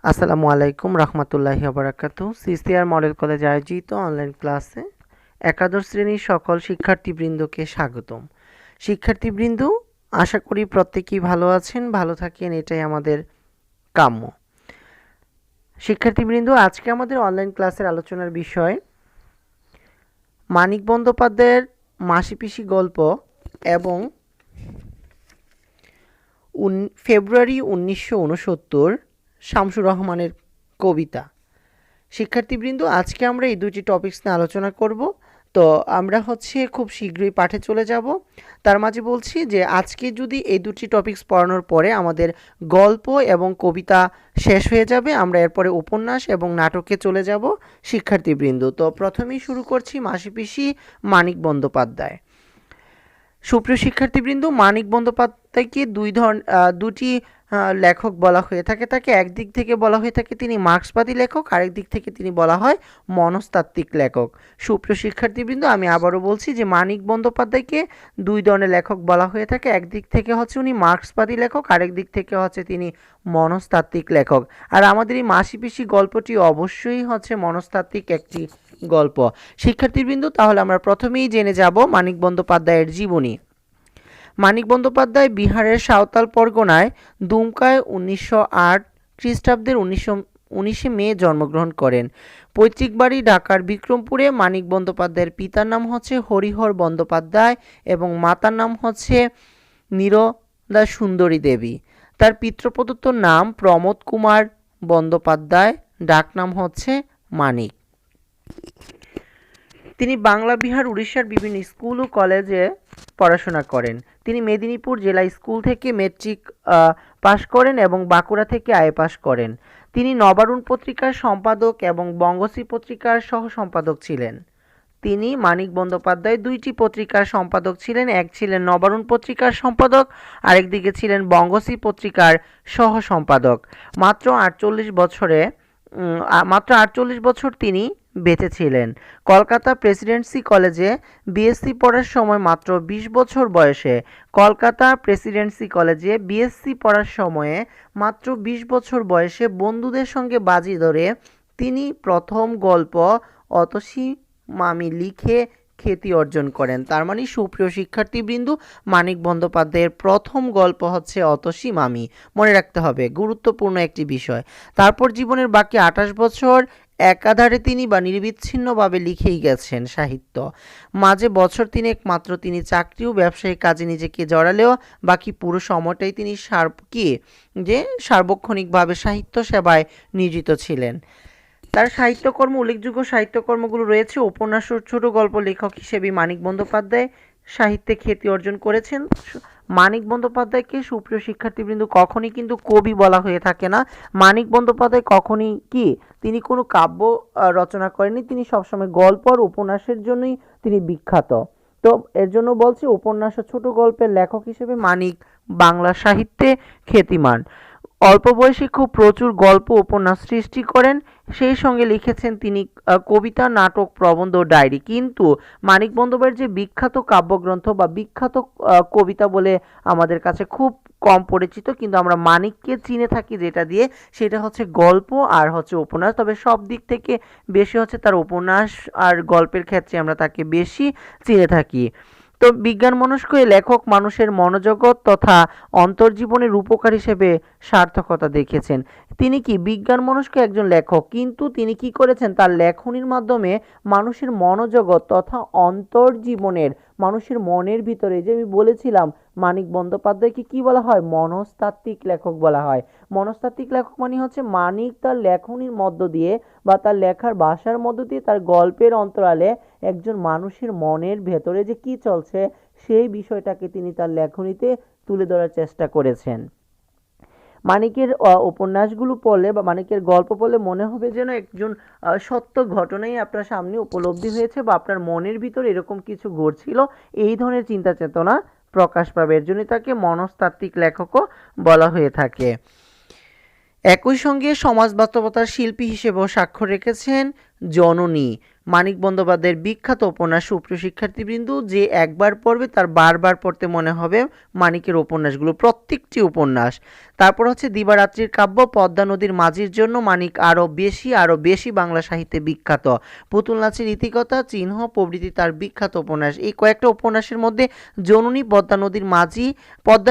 আসসালামু আলাইকুম রহমতুল্লাহি ওয়া সিসিআর মডেল কলেজ আয়োজিত অনলাইন ক্লাসে একাদশ শ্রেণীর সকল শিক্ষার্থীবৃন্দকে স্বাগতম। শিক্ষার্থীবৃন্দ, আশা করি প্রত্যেকেই ভালো আছেন, ভালো থাকেন, এটাই আমাদের কাম্য। শিক্ষার্থীবৃন্দ, আজকে আমাদের অনলাইন ক্লাসের আলোচনার বিষয় মানিক বন্দ্যোপাধ্যায়ের মাসিপিসি গল্প এবং ফেব্রুয়ারি 1969 শামসুর রহমানের কবিতা। শিক্ষার্থীবৃন্দ, আজকে আমরা এই দুটি টপিকস নিয়ে আলোচনা করব। তো আমরা খুব শীঘ্রই পাঠে চলে যাব। তার মাঝে বলছি যে আজকে যদি এই দুটি টপিকস পড়ানোর পরে আমাদের গল্প এবং কবিতা শেষ হয়ে যাবে, আমরা এরপরে উপন্যাস এবং নাটকে চলে যাব। শিক্ষার্থীবৃন্দ, তো প্রথমেই শুরু করছি মাসিপিসি মানিক বন্দ্যোপাধ্যায়। সুপ্রিয় শিক্ষার্থীবৃন্দ, মানিক বন্দ্যোপাধ্যায়কে দুটি লেখক বলা হয়ে থাকে। তাকে একদিক থেকে বলা হয়ে থাকে তিনি মার্ক্সবাদী লেখক, আরেক দিক থেকে তিনি বলা হয় মনস্তাত্ত্বিক লেখক। সুপ্রিয় শিক্ষার্থীবৃন্দ, আমি আবারও বলছি যে মানিক বন্দ্যোপাধ্যায়কে দুই ধরনের লেখক বলা হয়ে থাকে। একদিক থেকে উনি মার্ক্সবাদী লেখক, আরেক দিক থেকে তিনি মনস্তাত্ত্বিক লেখক। আর আমাদের এই মাসিপিসি গল্পটি অবশ্যই মনস্তাত্ত্বিক একটি গল্প। শিক্ষার্থীবৃন্দ, তাহলে আমরা প্রথমেই জেনে যাব মানিক বন্দ্যোপাধ্যায়ের জীবনী। মানিক বন্দ্যোপাধ্যায় বিহারের সাঁওতাল পরগনায় দুমকায় 1908 খ্রিস্টাব্দের 19 মে জন্মগ্রহণ করেন। পৈতৃক বাড়ি ঢাকার বিক্রমপুরে। মানিক বন্দ্যোপাধ্যায়ের পিতার নাম হরিহর বন্দ্যোপাধ্যায় এবং মাতার নাম নীরদা সুন্দরী দেবী। তার পিতৃপ্রদত্ত নাম প্রমোদ কুমার বন্দ্যোপাধ্যায়, ডাকনাম মানিক। তিনি বাংলা, বিহার, উড়িষ্যার বিভিন্ন স্কুল ও কলেজে পড়াশোনা করেন। তিনি মেদিনীপুর জেলা স্কুল থেকে মেট্রিক পাশ করেন এবং বাঁকুড়া থেকে আইএ পাশ করেন। তিনি নবারুণ পত্রিকার সম্পাদক এবং বঙ্গশ্রী পত্রিকার সহ সম্পাদক ছিলেন। তিনি মানিক বন্দ্যোপাধ্যায় দুইটি পত্রিকার সম্পাদক ছিলেন। এক ছিলেন নবারুণ পত্রিকার সম্পাদক, আরেকদিকে ছিলেন বঙ্গশ্রী পত্রিকার সহ সম্পাদক। মাত্র 48 বছর তিনি বেঁচে ছিলেন। কলকাতা প্রেসিডেন্সি কলেজে বিএসসি পড়ার সময় মাত্র 20 বছর বয়সে কলকাতা প্রেসিডেন্সি কলেজে বিএসসি পড়ার সময়ে মাত্র 20 বছর বয়সে বন্ধুদের সঙ্গে বাজি ধরে তিনি প্রথম গল্প অতসী মামি লিখে খ্যাতি অর্জন করেন। তার মানে সুপ্রিয় শিক্ষার্থীবৃন্দ, মানিক বন্দ্যোপাধ্যায়ের প্রথম গল্প অতসী মামি। মনে রাখতে হবে, গুরুত্বপূর্ণ একটি বিষয়। তারপর জীবনের বাকি 28 বছর একাধারে তিনি বা নিরবিচ্ছিন্নভাবে লিখেই গেছেন সাহিত্য। মাঝে বছর তিনেক মাত্র তিনি চাকরি ও ব্যবসায়িক কাজে নিজেকে জড়ালেও বাকি পুরো সময়টাই তিনি সার্বক্ষণিকভাবে সাহিত্য সেবায় নিয়োজিত ছিলেন। তার সাহিত্যকর্ম, উল্লেখযোগ্য সাহিত্যকর্মগুলো রয়েছে। উপন্যাস ও ছোট গল্প লেখক হিসেবে মানিক বন্দ্যোপাধ্যায় সাহিত্যে খ্যাতি অর্জন করেছেন। মানিক বন্দ্যোপাধ্যায়কে সুপ্রিয় শিক্ষার্থীবৃন্দ কখনই কিন্তু কবি বলা হয়ে থাকে না। মানিক বন্দ্যোপাধ্যায় কখনই তিনি কোনো কাব্য রচনা করেননি। তিনি সবসময় গল্প আর উপন্যাসের জন্যই তিনি বিখ্যাত। তো এর জন্য বলছি, উপন্যাস ও ছোট গল্পের লেখক হিসেবে মানিক বাংলা সাহিত্যে খ্যাতিমান। অল্প বয়সে খুব প্রচুর গল্প উপন্যাস সৃষ্টি করেন। সেই সঙ্গে লিখেছেন তিনি কবিতা, নাটক, প্রবন্ধ, ডায়েরি। কিন্তু মানিক বন্দ্যোপাধ্যায়ের যে বিখ্যাত কাব্যগ্রন্থ বা বিখ্যাত কবিতা বলে আমাদের কাছে খুব কম পরিচিত, কিন্তু আমরা মানিককে চিনে থাকি যেটা দিয়ে, সেটা গল্প আর উপন্যাস। তবে সব দিক থেকে বেশি তার উপন্যাস আর গল্পের ক্ষেত্রে আমরা তাকে বেশি চিনে থাকি। তো বিজ্ঞান মনস্ক এই লেখক মানুষের মনোজগৎ তথা অন্তর্জীবনের রূপকার হিসেবে সার্থকতা দেখেছেন। তিনি বিজ্ঞান মনস্ক একজন লেখক, কিন্তু তিনি কি করেছেন, তার লেখনীর মাধ্যমে মানুষের মনোজগৎ তথা অন্তর্জীবনের, মানুষের মনের ভিতরে, যে আমি বলেছিলাম মানিক বন্দ্যোপাধ্যায়কে কি বলা হয়, মনস্তাত্ত্বিক লেখক বলা হয়। মনস্তাত্ত্বিক লেখক মানে মানিক তার লেখনীর মধ্য দিয়ে বা তার লেখার ভাষার মধ্য দিয়ে তার গল্পের অন্তরালে একজন মানুষের মনের ভেতরে যে কি চলছে সেই বিষয়টাকে তিনি তার লেখনীতে তুলে ধরার চেষ্টা করেছেন। মানিকের উপন্যাসগুলো পড়লে বা মানিকের গল্প পড়লে মনে হবে যেন একজন সত্য ঘটনাই আপনার সামনে উপলব্ধি হয়েছে বা আপনার মনের ভিতর এরকম কিছু ঘটছিল, এই ধরনের চিন্তা চেতনা প্রকাশ পাবে। এর জন্য তাকে মনস্তাত্ত্বিক লেখকও বলা হয়ে থাকে। একই সঙ্গে সমাজ বাস্তবতার শিল্পী হিসেবেও স্বাক্ষর রেখেছেন জননী মানিক বন্দ্যোপাধ্যায়ের বিখ্যাত উপন্যাস সুপ্রিয় শিক্ষার্থীবৃন্দ, যে একবার পড়বে তার বারবার পড়তে মনে হবে মানিকের উপন্যাসগুলো, প্রত্যেকটি উপন্যাস। তারপর হচ্ছে দিবারাত্রির কাব্য, পদ্মা নদীর মাঝির জন্য মানিক আরও বেশি বাংলা সাহিত্যে বিখ্যাত। পুতুল নাচের ইতিকথা, চিহ্ন প্রভৃতি তার বিখ্যাত উপন্যাস। এই কয়েকটা উপন্যাসের মধ্যে জননী, পদ্মা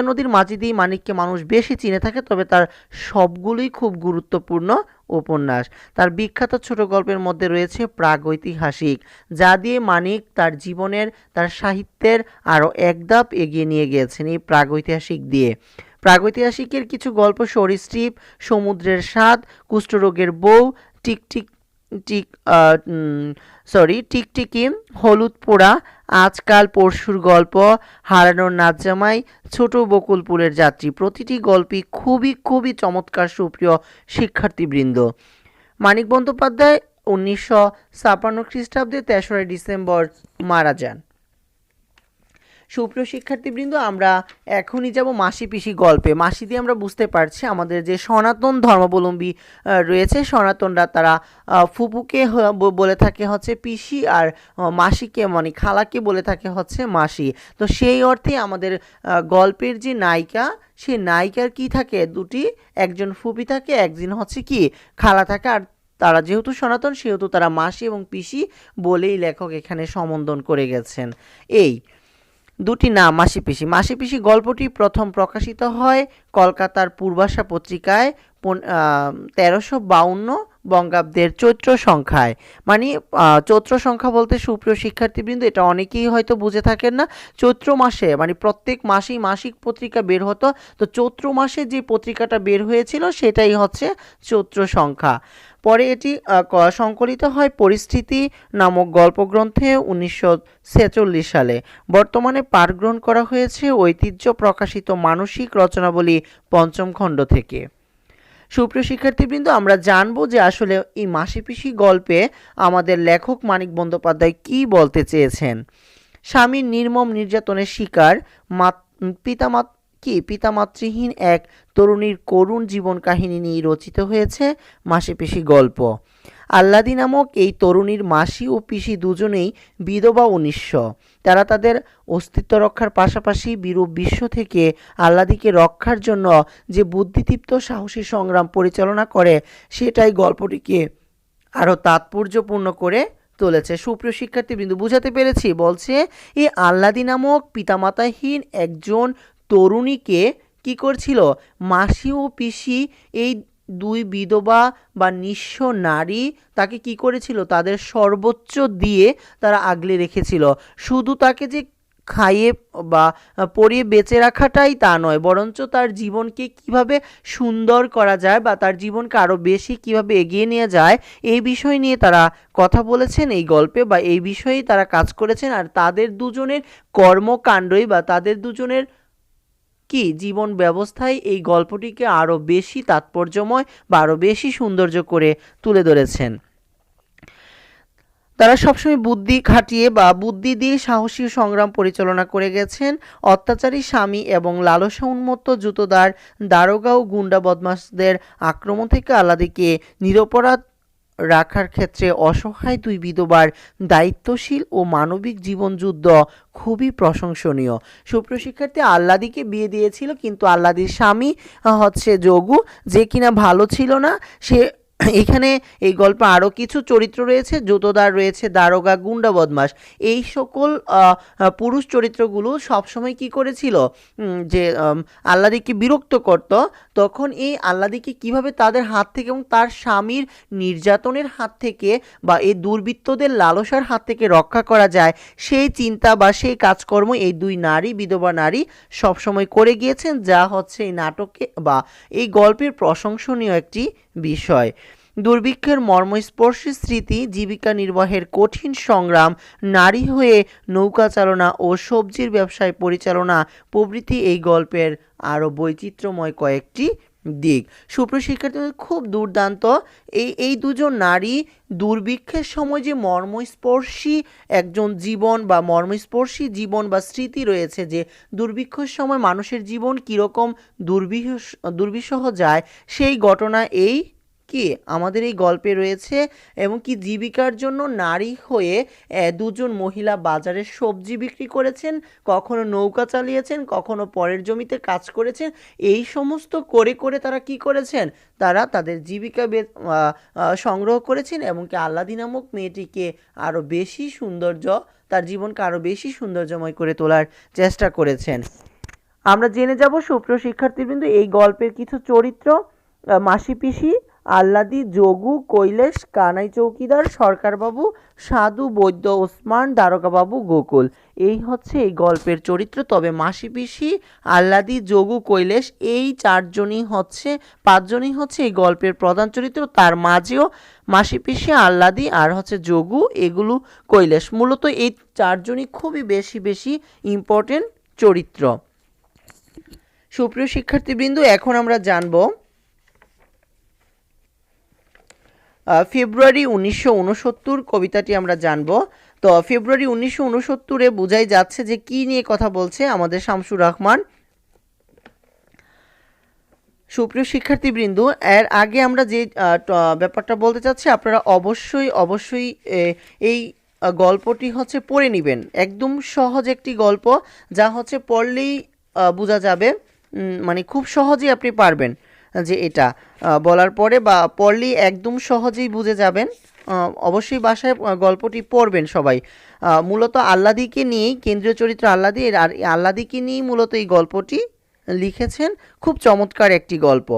নদীর মাঝি দিয়ে মানিককে মানুষ বেশি চিনে থাকে, তবে তার সবগুলোই খুব গুরুত্বপূর্ণ উপন্যাস। তার বিখ্যাত ছোট গল্পের মধ্যে রয়েছে প্রাগৈতিহাসিক, যা দিয়ে মানিক তার জীবনের, তার সাহিত্যের আরও এক ধাপ এগিয়ে নিয়ে গিয়েছেন এই প্রাগৈতিহাসিক দিয়ে। প্রাগৈতিহাসিকের কিছু গল্প সরীসৃপ, সমুদ্রের স্বাদ, কুষ্ঠরোগের বউ, টিকটিক টিক টিকটিকি, হলুদ পোড়া, আজকাল পরশুর গল্প, হারানোর নাচ জামাই, ছোট বকুলপুরের যাত্রী, প্রতিটি গল্পই খুবই চমৎকার সুপ্রিয় শিক্ষার্থীবৃন্দ। মানিক বন্দ্যোপাধ্যায় 1956 খ্রিস্টাব্দে 3রা ডিসেম্বর মারা যান। সুপ্রিয় শিক্ষার্থীবৃন্দ, আমরা এখনই যাব মাসি পিসি গল্পে। মাসি দিয়ে আমরা বুঝতে পারছি আমাদের যে সনাতন ধর্মাবলম্বী রয়েছে, সনাতনরা তারা ফুপুকে বলে থাকে হচ্ছে পিসি, আর মাসিকে মানে খালাকে বলে থাকে হচ্ছে মাসি। তো সেই অর্থে আমাদের গল্পের যে নায়িকা, সেই নায়িকার কি থাকে, দুটি, একজন ফুপি থাকে, একজন হচ্ছে কি খালা থাকে। আর তারা যেহেতু সনাতন সেহেতু তারা মাসি এবং পিসি বলেই লেখক এখানে সম্বোধন করে গেছেন। এই দুটি নাম মাসি পিসি। মাসি পিসি গল্পটি প্রথম প্রকাশিত হয় কলকাতার পূর্বাশা পত্রিকায় 1352 বঙ্গাব্দের চৈত্র সংখ্যায়। মানে চৈত্র সংখ্যা বলতে সুপ্রিয় শিক্ষার্থীবৃন্দ, এটা অনেকেই হয়তো বুঝে থাকেন না। চৈত্র মাসে মানে প্রত্যেক মাসেই মাসিক পত্রিকা বের হতো, তো চৈত্র মাসে যে পত্রিকাটা বের হয়েছিল সেটাই হচ্ছে চৈত্র সংখ্যা। পরে এটি সংকলিত হয় পরিস্থিতি নামক গল্পগ্রন্থে 1946 সালে। বর্তমানে পাঠগ্রহণ করা হয়েছে ঐতিহ্য প্রকাশিত মানসিক রচনাবলী 5ম খণ্ড থেকে। সুপ্রিয় শিক্ষার্থীবৃন্দ, আমরা জানবো যে আসলে এই মাসি পিসি গল্পে আমাদের লেখক মানিক বন্দ্যোপাধ্যায় কি বলতে চেয়েছেন। স্বামীর নির্মম নির্যাতনের শিকার পিতামাতৃহীন এক তরুণীর করুণ জীবন কাহিনী নিয়ে রচিত হয়েছে মাসি পিসি গল্প। আল্লাদি নামক এই তরুণীর মাসি ও পিসি দুজনেই বিধবা ও নিঃস্ব। তারা তাদের অস্তিত্ব রক্ষার পাশাপাশি বিরূপ বিশ্ব থেকে আল্লাদিকে রক্ষার জন্য যে বুদ্ধিদীপ্ত সাহসী সংগ্রাম পরিচালনা করে, সেটাই গল্পটিকে আরও তাৎপর্যপূর্ণ করে তুলেছে। সুপ্রিয় শিক্ষার্থীবৃন্দ, বুঝাতে পেরেছি? বলছে এই আল্লাদি নামক পিতামাতাহীন একজন তরুণীকে কি করছিল, মাসি ও পিসি এই দুই বিধবা বা নিঃস্ব নারী তাকে কি করেছিল, তাদের সর্বোচ্চ দিয়ে তারা আগলে রেখেছিল। শুধু তাকে যে খাইয়ে বা পরিয়ে বেঁচে রাখাটাই তা নয়, বরঞ্চ তার জীবনকে কিভাবে সুন্দর করা যায় বা তার জীবনকে আরও বেশি কিভাবে এগিয়ে নিয়ে যায়, এই বিষয় নিয়ে তারা কথা বলেছেন এই গল্পে, বা এই বিষয়েই তারা কাজ করেছেন। আর তাদের দুজনের কর্মকাণ্ডই বা তাদের দুজনের কি জীবন ব্যবস্থায় এই গল্পটিকে আরও বেশি তাৎপর্যময় বা আরও বেশি সৌন্দর্য করে তুলে ধরেছেন। তারা সবসময় বুদ্ধি খাটিয়ে বা বুদ্ধি দিয়ে সাহসী সংগ্রাম পরিচালনা করে গেছেন। অত্যাচারী স্বামী এবং লালসা উন্মত্ত জুতোদার দারোগা ও গুন্ডা বদমাশদের আক্রমণ থেকে আল্লাদিকে নিরপরাধ রাখার ক্ষেত্রে অসহায় দুই বিধবার দায়িত্বশীল ও মানবিক জীবনযুদ্ধ খুবই প্রশংসনীয়। সুপ্রিয় শিক্ষার্থী, আল্লাদিকে বিয়ে দিয়েছিল, কিন্তু আল্লাদির স্বামী হচ্ছে যোগু, যে কিনা ভালো ছিল না। সে এখানে এই গল্পে আরও কিছু চরিত্র রয়েছে, জুতোদার রয়েছে, দারোগা, গুন্ডা বদমাশ। এই সকল পুরুষ চরিত্রগুলো সবসময় কি করেছিল, যে আল্লাদিকে বিরক্ত করত। তখন এই আল্লাদিকে কিভাবে তাদের হাত থেকে এবং তার স্বামীর নির্যাতনের হাত থেকে বা এই দুর্বৃত্তদের লালসার হাত থেকে রক্ষা করা যায়, সেই চিন্তা বা সেই কাজকর্ম এই দুই নারী, বিধবা নারী সবসময় করে গিয়েছেন, যা হচ্ছে এই নাটকে বা এই গল্পের প্রশংসনীয় একটি বিষয়। দুর্ভিক্ষের মর্মস্পর্শী স্মৃতি, জীবিকা নির্বাহের কঠিন সংগ্রাম, নারী হয়ে নৌকা চালনা ও সবজির ব্যবসায় পরিচালনা প্রভৃতি এই গল্পের আরও বৈচিত্র্যময় কয়েকটি দিক। সুপ্রিয় শিক্ষার্থী, খুব দুর্দান্ত এই দুজন নারী দুর্ভিক্ষের সময় যে মর্মস্পর্শী একজন জীবন বা মর্মস্পর্শী জীবন বা স্মৃতি রয়েছে, যে দুর্ভিক্ষের সময় মানুষের জীবন কীরকম দুর্বিষহ যায়, সেই ঘটনা এই কি আমাদের এই গল্পে রয়েছে এবং কি জীবিকার জন্য নারী হয়ে দুজন মহিলা বাজারে সবজি বিক্রি করেছেন, কখনো নৌকা চালিয়েছেন, কখনো পরের জমিতে কাজ করেছেন। এই সমস্ত করে করে তারা কি করেছেন, তারা তাদের জীবিকা সংগ্রহ করেছেন এবং কি আল্লাদি নামক মেয়েটিকে আরও বেশি সৌন্দর্য, তার জীবনকে আরও বেশি সৌন্দর্যময় করে তোলার চেষ্টা করেছেন। আমরা জেনে যাব সুপ্রিয় শিক্ষার্থীবৃন্দ এই গল্পের কিছু চরিত্র। মাসি পিসি, আল্লাদি, যোগু, কৈলেশ, কানাই চৌকিদার, সরকারবাবু, সাধু, বৈদ্য, ওসমান, দারোগাবাবু, গোকুল। এই হচ্ছে এই গল্পের চরিত্র। তবে মাসি পিসি, আল্লাদি, যোগু, কৈলেশ এই পাঁচজনই হচ্ছে এই গল্পের প্রধান চরিত্র। তার মাঝেও মাসি পিসি, আল্লাদি আর হচ্ছে যোগু, এগুলো কৈলেশ, মূলত এই চারজনই খুবই বেশি বেশি ইম্পর্টেন্ট চরিত্র। সুপ্রিয় শিক্ষার্থীবৃন্দ, এখন আমরা জানব ফেব্রুয়ারি 1969 কবিতাটি আমরা জানব। তো ফেব্রুয়ারি 1969-এ বোঝাই যাচ্ছে যে কি নিয়ে কথা বলছে আমাদের শামসুর রহমান। সুপ্রিয় শিক্ষার্থীবৃন্দ, এর আগে আমরা যে ব্যাপারটা বলতে চাচ্ছি, আপনারা অবশ্যই এই গল্পটি হচ্ছে পড়ে নেবেন। একদম সহজ একটি গল্প, যা হচ্ছে পড়লেই বোঝা যাবে, মানে খুব সহজেই আপনি পারবেন যে এটা বলার পরে বা পড়লেই একদম সহজেই বুঝে যাবেন। অবশ্যই বাসায় গল্পটি পড়বেন সবাই। মূলত আল্লাদিকে নিয়েই, কেন্দ্রীয় চরিত্র আল্লাদি, আর আল্লাদিকে নিয়েই মূলত এই গল্পটি লিখেছেন। খুব চমৎকার একটি গল্প।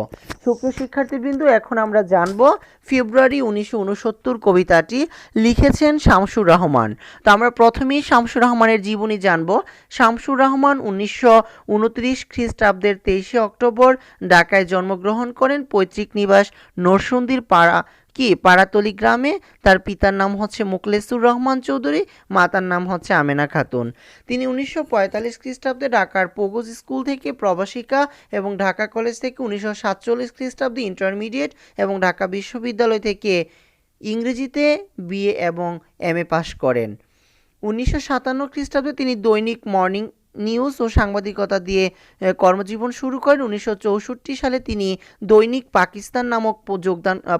সুপ্রিয় শিক্ষার্থীবৃন্দ, এখন আমরা জানব ফেব্রুয়ারি 1969 কবিতাটি লিখেছেন শামসুর রহমান। তো আমরা প্রথমেই শামসুর রহমানের জীবনী জানব। শামসুর রহমান 1929 খ্রিস্টাব্দের 23 অক্টোবর ঢাকায় জন্মগ্রহণ করেন। পৈতৃক নিবাস নরসুন্দির পাড়াতলি গ্রামে। তার পিতার নাম হচ্ছে মোখলেসুর রহমান চৌধুরী, মাতার নাম হচ্ছে আমেনা খাতুন। তিনি 1945 খ্রিস্টাব্দে ঢাকার পোগোজ স্কুল থেকে প্রবাসিকা এবং ঢাকা কলেজ থেকে 1947 খ্রিস্টাব্দে ইন্টারমিডিয়েট এবং ঢাকা বিশ্ববিদ্যালয় থেকে ইংরেজিতে বিএ এবং এমএ পাশ করেন। 1957 খ্রিস্টাব্দে তিনি দৈনিক মর্নিং নিউজ ও সাংবাদিকতা দিয়ে কর্মজীবন শুরু করেন। 1964 সালে তিনি দৈনিক পাকিস্তান নামক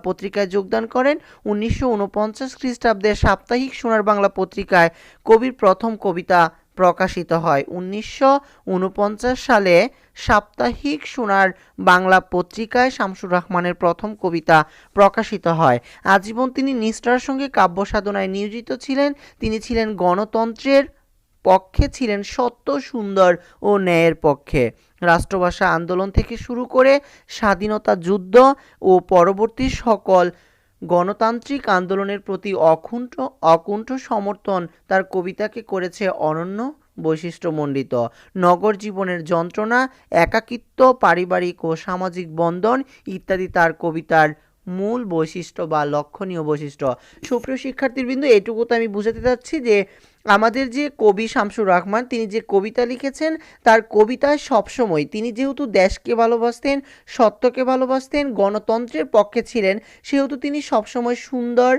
পত্রিকায় যোগদান করেন। 1949 খ্রিস্টাব্দে সাপ্তাহিক সোনার বাংলা পত্রিকায় কবির প্রথম কবিতা প্রকাশিত হয়। 1949 সালে সাপ্তাহিক সোনার বাংলা পত্রিকায় শামসুর রহমানের প্রথম কবিতা প্রকাশিত হয়। আজীবন তিনি নিষ্ঠার সঙ্গে কাব্য সাধনায় নিয়োজিত ছিলেন। তিনি ছিলেন গণতন্ত্রের পক্ষে, ছিলেন সত্য, সুন্দর ও ন্যায়ের পক্ষে। রাষ্ট্রভাষা আন্দোলন থেকে শুরু করে স্বাধীনতা যুদ্ধ ও পরবর্তী সকল গণতান্ত্রিক আন্দোলনের প্রতি অকুণ্ঠ সমর্থন তার কবিতাকে করেছে অনন্য বৈশিষ্ট্যমণ্ডিত। নগর জীবনের যন্ত্রণা, একাকিত্ব, পারিবারিক ও সামাজিক বন্ধন ইত্যাদি তার কবিতার মূল বৈশিষ্ট্য বা লক্ষণীয় বৈশিষ্ট্য। সুপ্রিয় শিক্ষার্থীবৃন্দ, এটুকু তো আমি বুঝাতে চাচ্ছি যে আমাদের যে কবি শামসুর রহমান, তিনি যে কবিতা লিখেছেন, তার কবিতায় সবসময় তিনি যেহেতু দেশকে ভালোবাসতেন, সত্যকে ভালোবাসতেন, গণতন্ত্রের পক্ষে ছিলেন, সেহেতু তিনি সবসময় সুন্দর,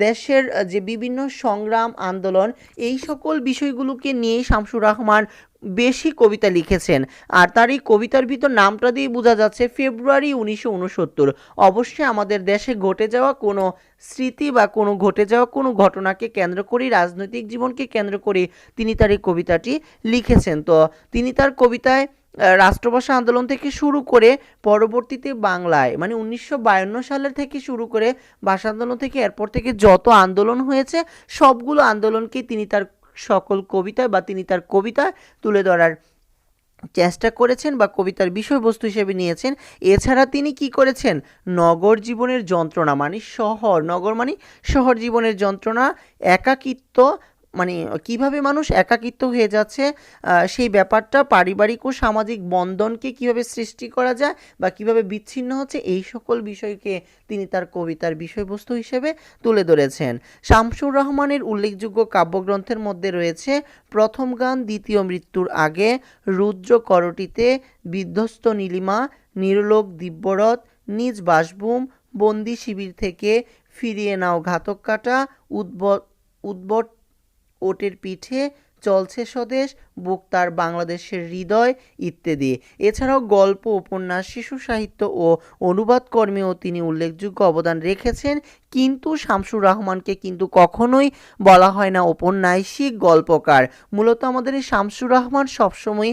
দেশের যে বিভিন্ন সংগ্রাম, আন্দোলন, এই সকল বিষয়গুলোকে নিয়েই শামসুর রহমান বেশি কবিতা লিখেছেন। আর তার এই কবিতার ভিতর নামটা দিয়ে বোঝা যাচ্ছে ফেব্রুয়ারি 1969। অবশ্যই আমাদের দেশে ঘটে যাওয়া কোনো স্মৃতি বা ঘটে যাওয়া কোনো ঘটনাকে কেন্দ্র করে, রাজনৈতিক জীবনকে কেন্দ্র করে তিনি তার এই কবিতাটি লিখেছেন। তো তিনি তার কবিতায় রাষ্ট্রভাষা আন্দোলন থেকে শুরু করে পরবর্তীতে বাংলায়, মানে 1952 সালের থেকে শুরু করে ভাষা আন্দোলন থেকে এরপর থেকে যত আন্দোলন হয়েছে, সবগুলো আন্দোলনকে তিনি তার সকল কবিতায় বা তিনি তার কবিতায় তুলে ধরার চেষ্টা করেছেন বা কবিতার বিষয়বস্তু হিসেবে নিয়েছেন। এছাড়া তিনি কি করেছেন, নগর জীবনের যন্ত্রণা, মানে নগর মানে শহর জীবনের যন্ত্রণা, একাকিত্ব, মানে কিভাবে মানুষ একাকিত্ব হয়ে যাচ্ছে, সেই ব্যাপারটা, পারিবারিক ও সামাজিক বন্ধনকে কিভাবে সৃষ্টি করা যায় বা কিভাবে বিচ্ছিন্ন হচ্ছে, এই সকল বিষয়কে তিনি তার কবিতার বিষয়বস্তু হিসেবে তুলে ধরেছেন। শামসুর রহমানের উল্লেখযোগ্য কাব্যগ্রন্থের মধ্যে রয়েছে প্রথম গান, দ্বিতীয় মৃত্যুর আগে, রুদ্র করটিতে, বিধ্বস্ত নীলিমা, নিরলোক দিব্যরথ, নিজ বাসভূম, বন্দি শিবির থেকে ফিরিয়ে নাও ঘাতক কাটা, উদ্ভট ওটের পিঠে, চলছে স্বদেশ, বুক তার বাংলাদেশের হৃদয় ইত্যাদি। এছাড়াও গল্প, উপন্যাস, শিশু সাহিত্য ও অনুবাদ কর্মেও তিনি উল্লেখযোগ্য অবদান রেখেছেন। কিন্তু শামসুর রহমানকে কিন্তু কখনোই বলা হয় না ঔপন্যাসিক গল্পকার। মূলত আমাদের এই শামসুর রহমান সবসময়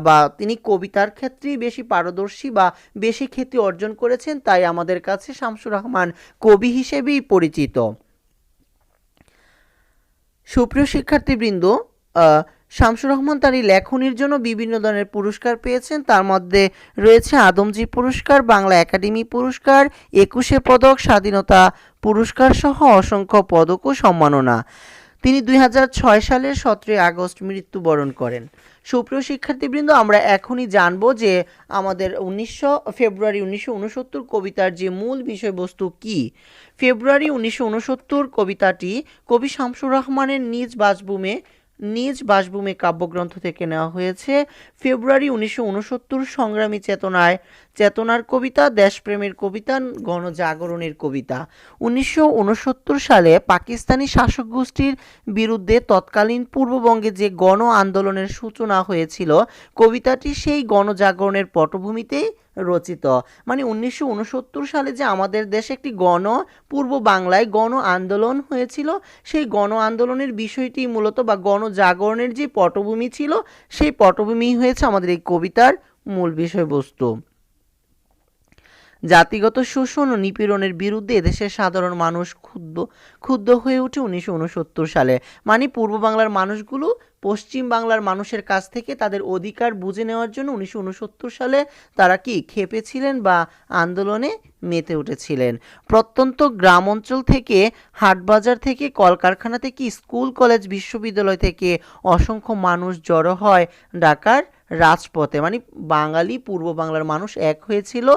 বা তিনি কবিতার ক্ষেত্রেই বেশি পারদর্শী বা বেশি খ্যাতি অর্জন করেছেন, তাই আমাদের কাছে শামসুর রহমান কবি হিসেবেই পরিচিত। সুপ্রিয় শিক্ষার্থীবৃন্দ, শামসুর রহমান তার এই লেখনীর জন্য বিভিন্ন ধরনের পুরস্কার পেয়েছেন। তার মধ্যে রয়েছে আদমজী পুরস্কার, বাংলা একাডেমি পুরস্কার, 21 পদক, স্বাধীনতা পুরস্কার সহ অসংখ্য পদক ও সম্মাননা। তিনি 2006 সালের 17 আগস্ট মৃত্যুবরণ করেন। সুপ্রিয় শিক্ষার্থীবৃন্দ, আমরা এখনই জানব যে আমাদের ফেব্রুয়ারি 1969 কবিতার যে মূল বিষয়বস্তু কি। ফেব্রুয়ারি 1969 কবিতাটি কবি শামসুর রহমানের নিজ বাসভূমে কাব্যগ্রন্থ থেকে নেওয়া হয়েছে। ফেব্রুয়ারি 1969 সংগ্রামী চেতনার কবিতা, দেশপ্রেমের কবিতা, গণজাগরণের কবিতা। 1969 সালে পাকিস্তানি শাসক গোষ্ঠীর বিরুদ্ধে তৎকালীন পূর্ববঙ্গে যে গণ আন্দোলনের সূচনা হয়েছিল, কবিতাটি সেই গণজাগরণের পটভূমিতেই রচিত। মানে 1969 সালে যে আমাদের দেশে একটি পূর্ব বাংলায় গণ আন্দোলন হয়েছিল, সেই গণ আন্দোলনের বিষয়টি মূলত বা গণজাগরণের যে পটভূমি ছিল, সেই পটভূমি হয়েছে আমাদের এই কবিতার মূল বিষয়বস্তু। জাতিগত শোষণ ও নিপীড়নের বিরুদ্ধে এদেশের সাধারণ মানুষ ক্ষুব্ধ হয়ে ওঠে 1969 সালে। মানে পূর্ব বাংলার মানুষগুলো পশ্চিম বাংলার মানুষের কাছ থেকে তাদের অধিকার বুঝে নেওয়ার জন্য 1969 সালে তারা কি খেপেছিলেন বা আন্দোলনে মেতে উঠেছিলেন। প্রত্যন্ত গ্রাম অঞ্চল থেকে, হাটবাজার থেকে, কলকারখানা থেকে, স্কুল কলেজ বিশ্ববিদ্যালয় থেকে অসংখ্য মানুষ জড়ো হয় ঢাকার রাজপথে। মানে বাঙালি পূর্ব বাংলার মানুষ এক হয়েছিল।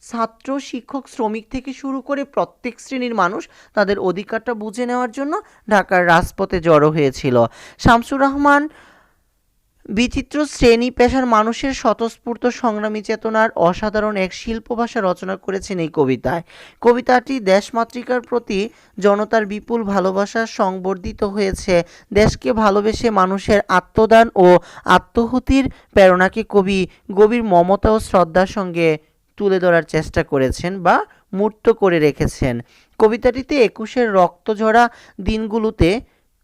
ছাত্র, শিক্ষক, শ্রমিক থেকে শুরু করে প্রত্যেক শ্রেণীর মানুষ তাদের অধিকারটা বুঝে নেওয়ার জন্য ঢাকার রাজপথে জড়ো হয়েছিল। শামসুর রহমান বিচিত্র শ্রেণী পেশার মানুষের স্বতঃস্ফূর্ত সংগ্রামী চেতনার অসাধারণ এক শিল্প ভাষা রচনা করেছেন এই কবিতায়। কবিতাটি দেশমাতৃকার প্রতি জনতার বিপুল ভালোবাসা সংবর্ধিত হয়েছে। দেশকে ভালোবেসে মানুষের আত্মদান ও আত্মহুতির প্রেরণাকে কবি গভীর মমতা ও শ্রদ্ধার সঙ্গে তুলে ধরার চেষ্টা করেছেন বা মূর্ত করে রেখেছেন। কবিতাটিতে 21-এর রক্তঝরা দিনগুলোতে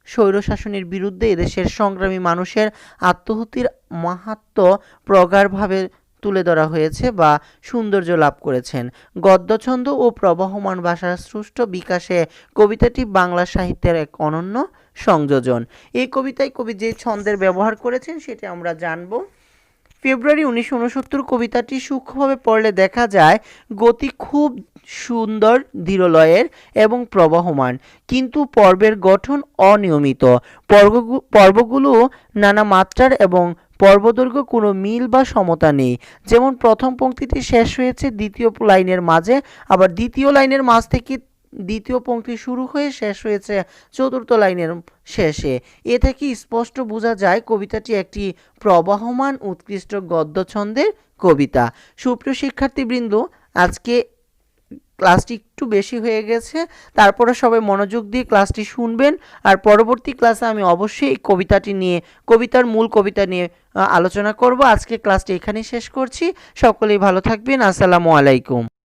স্বৈরশাসনের বিরুদ্ধে এদেশের সংগ্রামী মানুষের আত্মহুতির মাহাত্ম্য প্রগাঢ়ভাবে তুলে ধরা হয়েছে বা সৌন্দর্য লাভ করেছেন। গদ্যছন্দ ও প্রবহমান ভাষার সুষ্ঠু বিকাশে কবিতাটি বাংলা সাহিত্যের এক অনন্য সংযোজন। এই কবিতায় কবি যে ছন্দের ব্যবহার করেছেন সেটি আমরা জানব। ফেব্রুয়ারি 1969 কবিতাটি সূক্ষ্মভাবে পড়লে দেখা যায় গতি খুব সুন্দর, ধীরলয়ের এবং প্রবহমান, কিন্তু পর্বের গঠন অনিয়মিত। পর্বগুলো নানা মাত্রার এবং পর্বদৈর্ঘ্য কোনো মিল বা সমতা নেই। যেমন প্রথম পংক্তিটি শেষ হয়েছে দ্বিতীয় লাইনের মাঝে, আবার দ্বিতীয় লাইনের মাঝ থেকে দ্বিতীয় পংক্তি শুরু হয়ে শেষ হয়েছে চতুর্থ লাইনের শেষে। এ থেকে স্পষ্ট বোঝা যায় কবিতাটি একটি প্রবহমান উৎকৃষ্ট গদ্যছন্দের কবিতা। সুপ্রিয় শিক্ষার্থীবৃন্দ, আজকে ক্লাসটি একটু বেশি হয়ে গেছে, তারপরে সবাই মনোযোগ দিয়ে ক্লাসটি শুনবেন। আর পরবর্তী ক্লাসে আমি অবশ্যই এই কবিতার মূল কবিতা নিয়ে আলোচনা করব। আজকে ক্লাসটি এখানেই শেষ করছি। সকলেই ভালো থাকবেন। আসসালামু আলাইকুম।